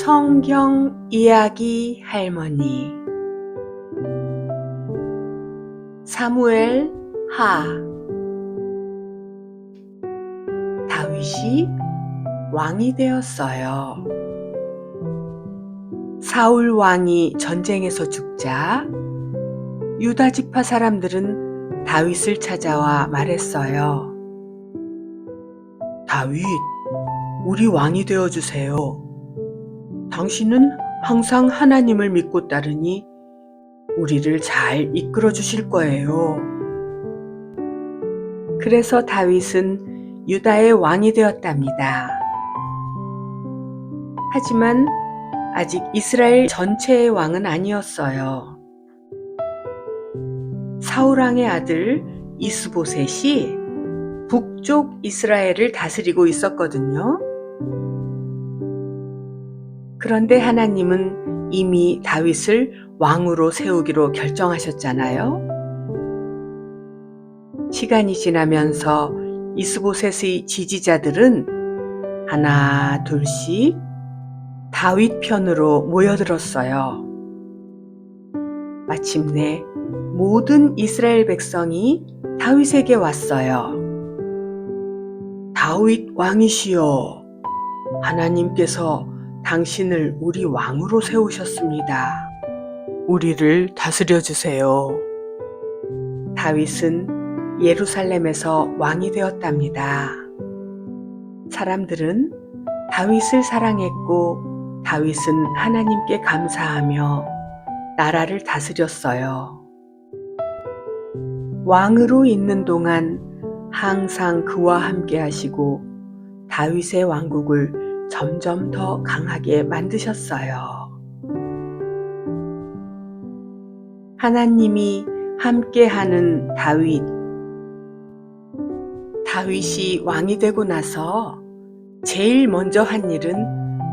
성경 이야기 할머니 사무엘 하 다윗이 왕이 되었어요. 사울 왕이 전쟁에서 죽자 유다 지파 사람들은 다윗을 찾아와 말했어요. 다윗, 우리 왕이 되어주세요. 당신은 항상 하나님을 믿고 따르니 우리를 잘 이끌어 주실 거예요. 그래서 다윗은 유다의 왕이 되었답니다. 하지만 아직 이스라엘 전체의 왕은 아니었어요. 사울 왕의 아들 이스보셋이 북쪽 이스라엘을 다스리고 있었거든요. 그런데 하나님은 이미 다윗을 왕으로 세우기로 결정하셨잖아요. 시간이 지나면서 이스보셋의 지지자들은 하나 둘씩 다윗 편으로 모여들었어요. 마침내 모든 이스라엘 백성이 다윗에게 왔어요. 다윗 왕이시여, 하나님께서 당신을 우리 왕으로 세우셨습니다. 우리를 다스려 주세요. 다윗은 예루살렘에서 왕이 되었답니다. 사람들은 다윗을 사랑했고 다윗은 하나님께 감사하며 나라를 다스렸어요. 왕으로 있는 동안 항상 그와 함께 하시고 다윗의 왕국을 점점 더 강하게 만드셨어요. 하나님이 함께하는 다윗이 왕이 되고 나서 제일 먼저 한 일은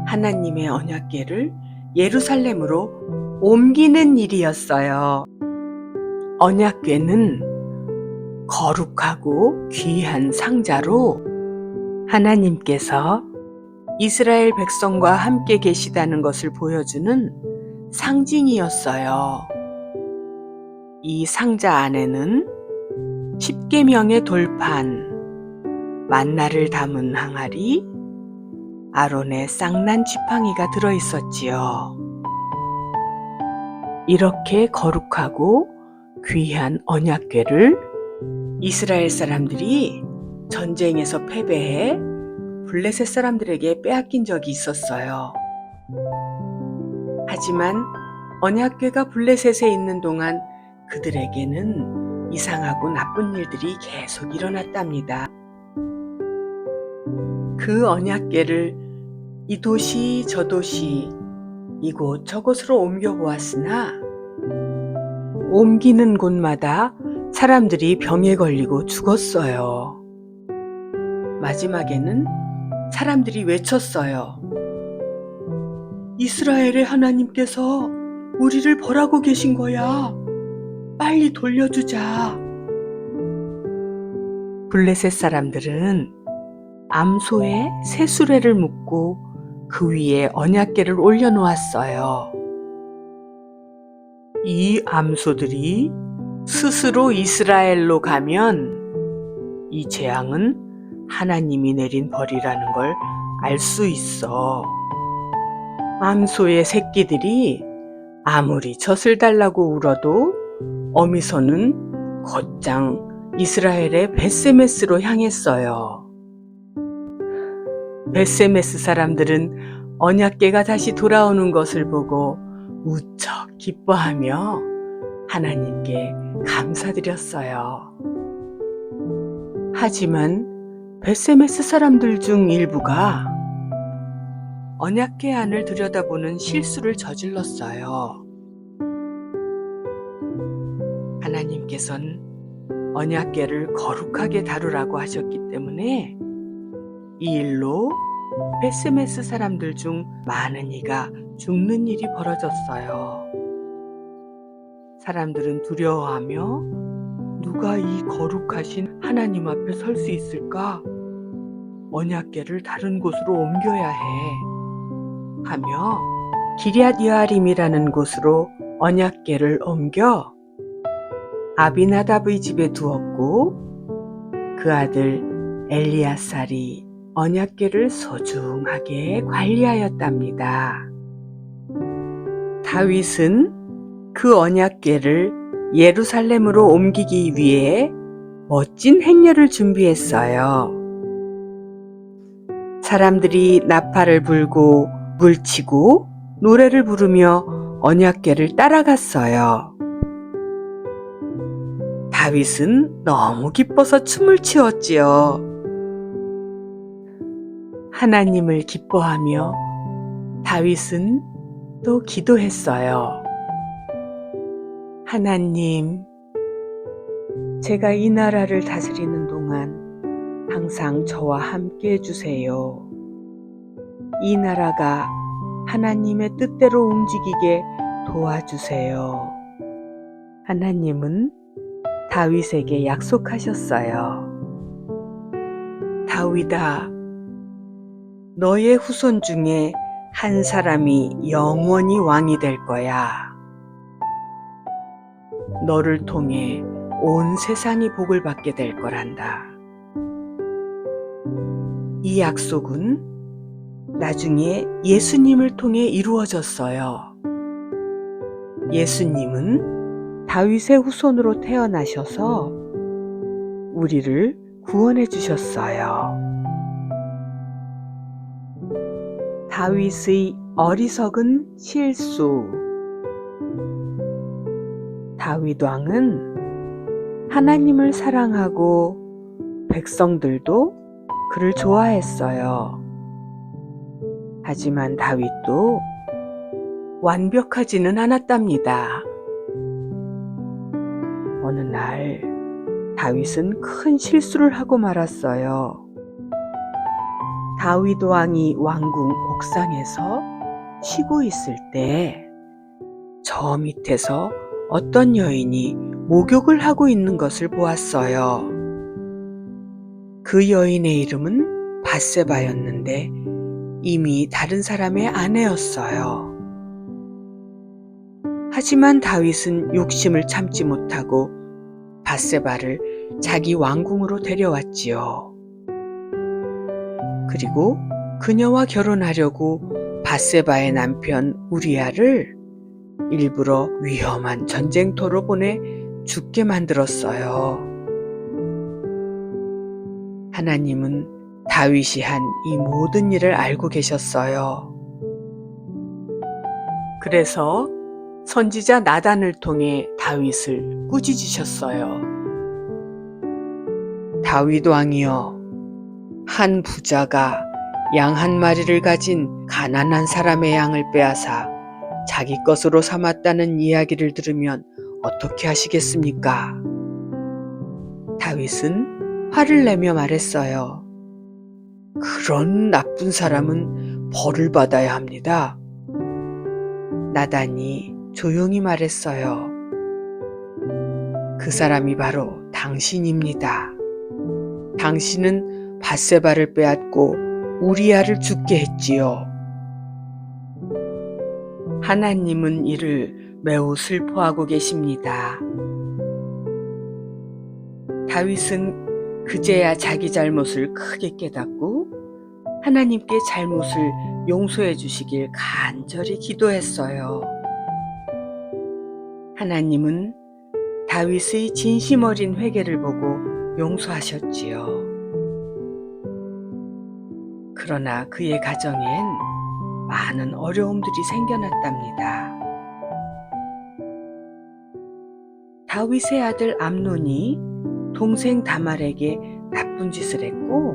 하나님의 언약궤를 예루살렘으로 옮기는 일이었어요. 언약궤는 거룩하고 귀한 상자로 하나님께서 이스라엘 백성과 함께 계시다는 것을 보여주는 상징이었어요. 이 상자 안에는 십계명의 돌판, 만나를 담은 항아리, 아론의 쌍난 지팡이가 들어있었지요. 이렇게 거룩하고 귀한 언약궤를 이스라엘 사람들이 전쟁에서 패배해 블레셋 사람들에게 빼앗긴 적이 있었어요. 하지만 언약궤가 블레셋에 있는 동안 그들에게는 이상하고 나쁜 일들이 계속 일어났답니다. 그 언약궤를 이 도시 저 도시 이곳 저곳으로 옮겨보았으나 옮기는 곳마다 사람들이 병에 걸리고 죽었어요. 마지막에는 사람들이 외쳤어요. 이스라엘의 하나님께서 우리를 벌하고 계신 거야. 빨리 돌려주자. 블레셋 사람들은 암소에 새 수레를 묶고 그 위에 언약궤를 올려놓았어요. 이 암소들이 스스로 이스라엘로 가면 이 재앙은 하나님이 내린 벌이라는 걸 알 수 있어. 암소의 새끼들이 아무리 젖을 달라고 울어도 어미소는 곧장 이스라엘의 벳세메스로 향했어요. 벳세메스 사람들은 언약궤가 다시 돌아오는 것을 보고 무척 기뻐하며 하나님께 감사드렸어요. 하지만 벳세메스 사람들 중 일부가 언약궤 안을 들여다보는 실수를 저질렀어요. 하나님께서는 언약궤를 거룩하게 다루라고 하셨기 때문에 이 일로 벳세메스 사람들 중 많은 이가 죽는 일이 벌어졌어요. 사람들은 두려워하며 누가 이 거룩하신 하나님 앞에 설 수 있을까? 언약궤를 다른 곳으로 옮겨야 해. 하며 기럇 여아림이라는 곳으로 언약궤를 옮겨 아비나답의 집에 두었고 그 아들 엘리야살이 언약궤를 소중하게 관리하였답니다. 다윗은 그 언약궤를 예루살렘으로 옮기기 위해 멋진 행렬을 준비했어요. 사람들이 나팔을 불고 물치고 노래를 부르며 언약궤를 따라갔어요. 다윗은 너무 기뻐서 춤을 추었지요. 하나님을 기뻐하며 다윗은 또 기도했어요. 하나님, 제가 이 나라를 다스리는 동안 항상 저와 함께 해주세요. 이 나라가 하나님의 뜻대로 움직이게 도와주세요. 하나님은 다윗에게 약속하셨어요. 다윗아, 너의 후손 중에 한 사람이 영원히 왕이 될 거야. 너를 통해 온 세상이 복을 받게 될 거란다. 이 약속은 나중에 예수님을 통해 이루어졌어요. 예수님은 다윗의 후손으로 태어나셔서 우리를 구원해 주셨어요. 다윗의 어리석은 실수. 다윗 왕은 하나님을 사랑하고 백성들도 그를 좋아했어요. 하지만 다윗도 완벽하지는 않았답니다. 어느 날 다윗은 큰 실수를 하고 말았어요. 다윗 왕이 왕궁 옥상에서 쉬고 있을 때 저 밑에서 어떤 여인이 목욕을 하고 있는 것을 보았어요. 그 여인의 이름은 밧세바였는데 이미 다른 사람의 아내였어요. 하지만 다윗은 욕심을 참지 못하고 밧세바를 자기 왕궁으로 데려왔지요. 그리고 그녀와 결혼하려고 밧세바의 남편 우리아를 일부러 위험한 전쟁터로 보내 죽게 만들었어요. 하나님은 다윗이 한 이 모든 일을 알고 계셨어요. 그래서 선지자 나단을 통해 다윗을 꾸짖으셨어요. 다윗 왕이여, 한 부자가 양 한 마리를 가진 가난한 사람의 양을 빼앗아 자기 것으로 삼았다는 이야기를 들으면 어떻게 하시겠습니까? 다윗은 화를 내며 말했어요. 그런 나쁜 사람은 벌을 받아야 합니다. 나단이 조용히 말했어요. 그 사람이 바로 당신입니다. 당신은 밧세바를 빼앗고 우리아를 죽게 했지요. 하나님은 이를 매우 슬퍼하고 계십니다. 다윗은 그제야 자기 잘못을 크게 깨닫고 하나님께 잘못을 용서해 주시길 간절히 기도했어요. 하나님은 다윗의 진심 어린 회개를 보고 용서하셨지요. 그러나 그의 가정엔 많은 어려움들이 생겨났답니다. 다윗의 아들 암논이 동생 다말에게 나쁜 짓을 했고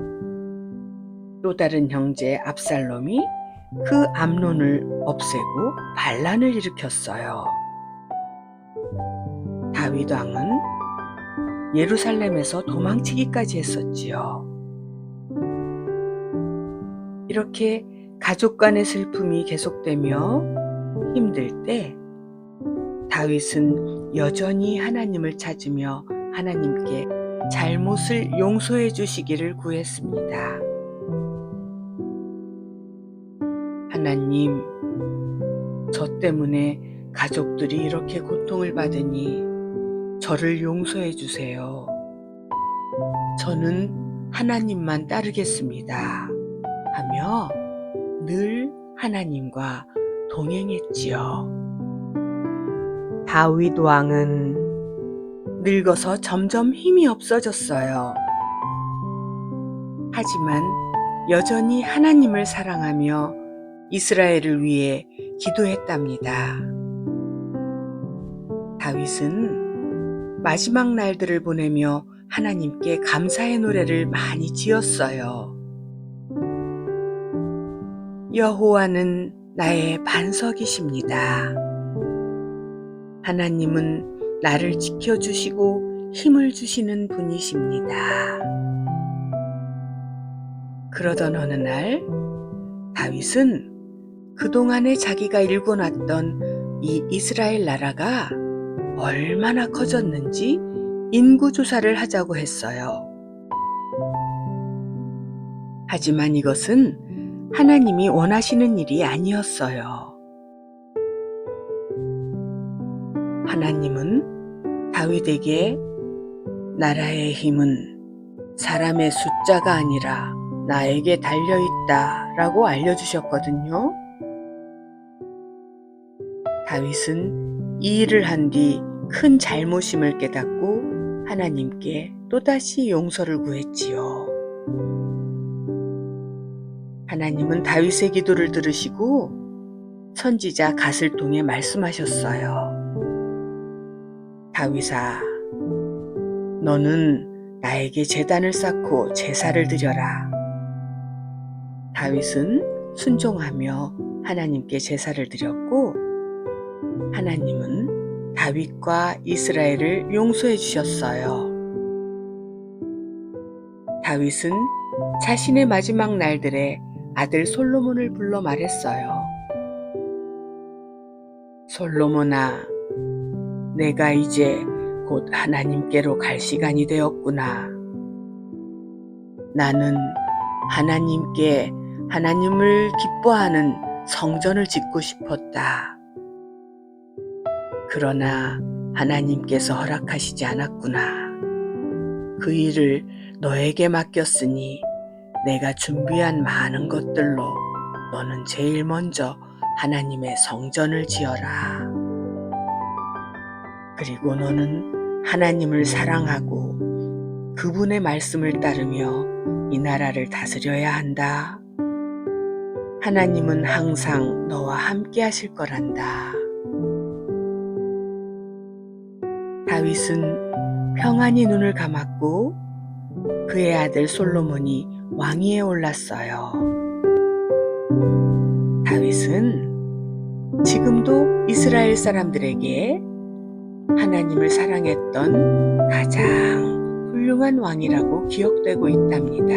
또 다른 형제 압살롬이 그 암논을 없애고 반란을 일으켰어요. 다윗 왕은 예루살렘에서 도망치기까지 했었지요. 이렇게 가족 간의 슬픔이 계속되며 힘들 때 다윗은 여전히 하나님을 찾으며 하나님께 잘못을 용서해 주시기를 구했습니다. 하나님, 저 때문에 가족들이 이렇게 고통을 받으니 저를 용서해 주세요. 저는 하나님만 따르겠습니다. 하며 늘 하나님과 동행했지요. 다윗 왕은 늙어서 점점 힘이 없어졌어요. 하지만 여전히 하나님을 사랑하며 이스라엘을 위해 기도했답니다. 다윗은 마지막 날들을 보내며 하나님께 감사의 노래를 많이 지었어요. 여호와는 나의 반석이십니다. 하나님은 나를 지켜주시고 힘을 주시는 분이십니다. 그러던 어느 날 다윗은 그동안에 자기가 일궈놨던 이 이스라엘 나라가 얼마나 커졌는지 인구조사를 하자고 했어요. 하지만 이것은 하나님이 원하시는 일이 아니었어요. 하나님은 다윗에게 나라의 힘은 사람의 숫자가 아니라 나에게 달려있다 라고 알려주셨거든요. 다윗은 이 일을 한 뒤 큰 잘못임을 깨닫고 하나님께 또다시 용서를 구했지요. 하나님은 다윗의 기도를 들으시고 선지자 갓을 통해 말씀하셨어요. 다윗아, 너는 나에게 제단을 쌓고 제사를 드려라. 다윗은 순종하며 하나님께 제사를 드렸고 하나님은 다윗과 이스라엘을 용서해 주셨어요. 다윗은 자신의 마지막 날들에 아들 솔로몬을 불러 말했어요. 솔로몬아, 내가 이제 곧 하나님께로 갈 시간이 되었구나. 나는 하나님께 하나님을 기뻐하는 성전을 짓고 싶었다. 그러나 하나님께서 허락하시지 않았구나. 그 일을 너에게 맡겼으니 내가 준비한 많은 것들로 너는 제일 먼저 하나님의 성전을 지어라. 그리고 너는 하나님을 사랑하고 그분의 말씀을 따르며 이 나라를 다스려야 한다. 하나님은 항상 너와 함께 하실 거란다. 다윗은 평안히 눈을 감았고 그의 아들 솔로몬이 왕위에 올랐어요. 다윗은 지금도 이스라엘 사람들에게 하나님을 사랑했던 가장 훌륭한 왕이라고 기억되고 있답니다.